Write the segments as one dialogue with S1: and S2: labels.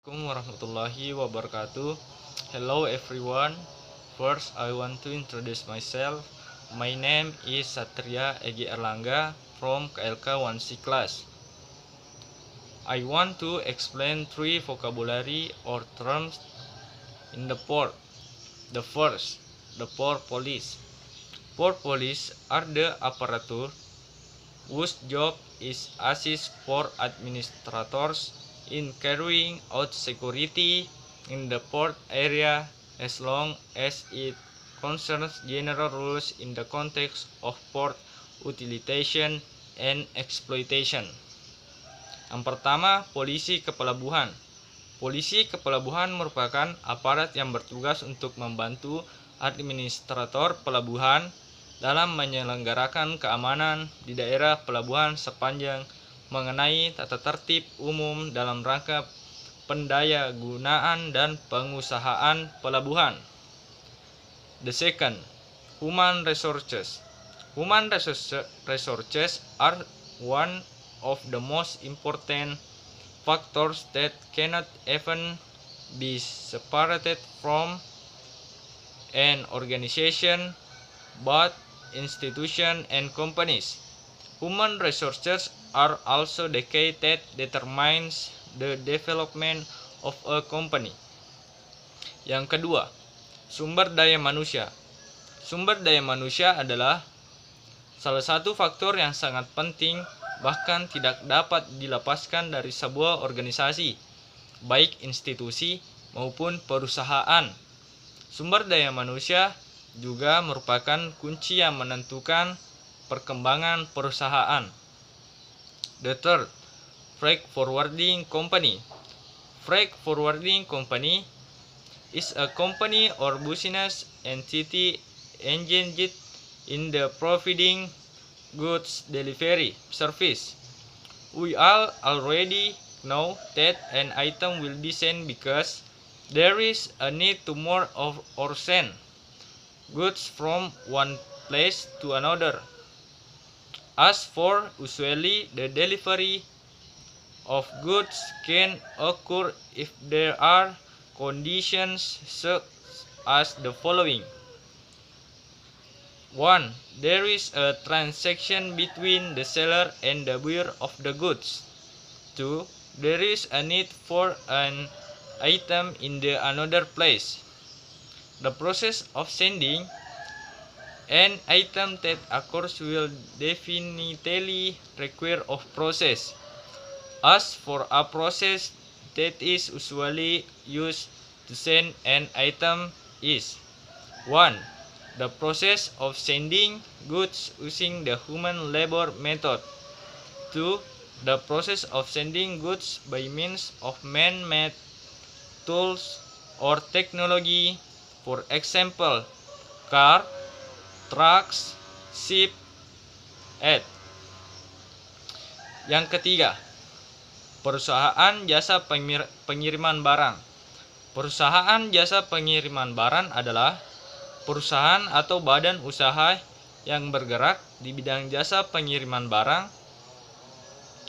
S1: Assalamualaikum warahmatullahi wabarakatuh. Hello everyone. First, I want to introduce myself. My name is Satria Egi Erlangga from KLK 1C class. I want to explain three vocabulary or terms in the port. The first, the port police. Port police are the apparatus whose job is assist port administrators in carrying out security in the port area as long as it concerns general rules in the context of port utilization and exploitation. Yang pertama, polisi kepelabuhan. Polisi kepelabuhan merupakan aparat yang bertugas untuk membantu administrator pelabuhan dalam menyelenggarakan keamanan di daerah pelabuhan sepanjang mengenai tata tertib umum dalam rangka pendayagunaan dan pengusahaan pelabuhan. The second, human resources. Human resources are one of the most important factors that cannot even be separated from an organization, but institutions and companies. Human resources are also the key that determines the development of a company. Yang kedua, sumber daya manusia. Sumber daya manusia adalah salah satu faktor yang sangat penting, bahkan tidak dapat dilepaskan dari sebuah organisasi, baik institusi maupun perusahaan. Sumber daya manusia juga merupakan kunci yang menentukan perkembangan perusahaan. The third, freight forwarding company. Freight forwarding company is a company or business entity engaged in the providing goods delivery service. We all already know that an item will be sent because there is a need to move or send goods from one place to another. As for usually, the delivery of goods can occur if there are conditions such as the following. 1. There is a transaction between the seller and the buyer of the goods. 2. There is a need for an item in the another place. The process of sending an item that occurs will definitely require of process. As for a process that is usually used to send an item is 1. The process of sending goods using the human labor method. 2. The process of sending goods by means of man-made tools or technology, for example, car, trucks, ship, etc. Yang ketiga, perusahaan jasa pengiriman barang. Perusahaan jasa pengiriman barang adalah perusahaan atau badan usaha yang bergerak di bidang jasa pengiriman barang.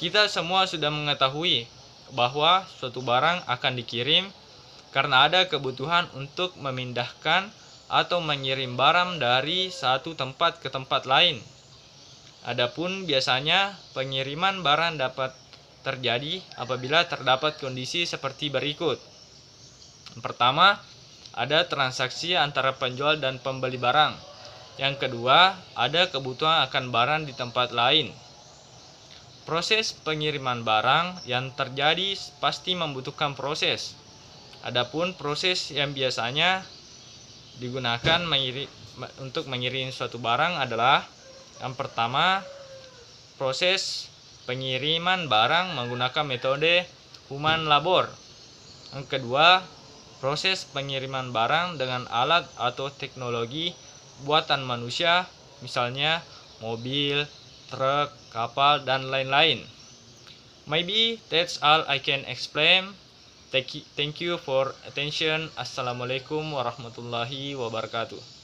S1: Kita semua sudah mengetahui bahwa suatu barang akan dikirim karena ada kebutuhan untuk memindahkan atau mengirim barang dari satu tempat ke tempat lain. Adapun biasanya pengiriman barang dapat terjadi apabila terdapat kondisi seperti berikut. Pertama, ada transaksi antara penjual dan pembeli barang. Yang kedua, ada kebutuhan akan barang di tempat lain. Proses pengiriman barang yang terjadi pasti membutuhkan proses. Adapun proses yang biasanya digunakan untuk mengirim suatu barang adalah yang pertama, proses pengiriman barang menggunakan metode human labor. Yang kedua, proses pengiriman barang dengan alat atau teknologi buatan manusia, misalnya mobil, truk, kapal, dan lain-lain. Maybe that's all I can explain. Thank you for attention. Assalamualaikum warahmatullahi wabarakatuh.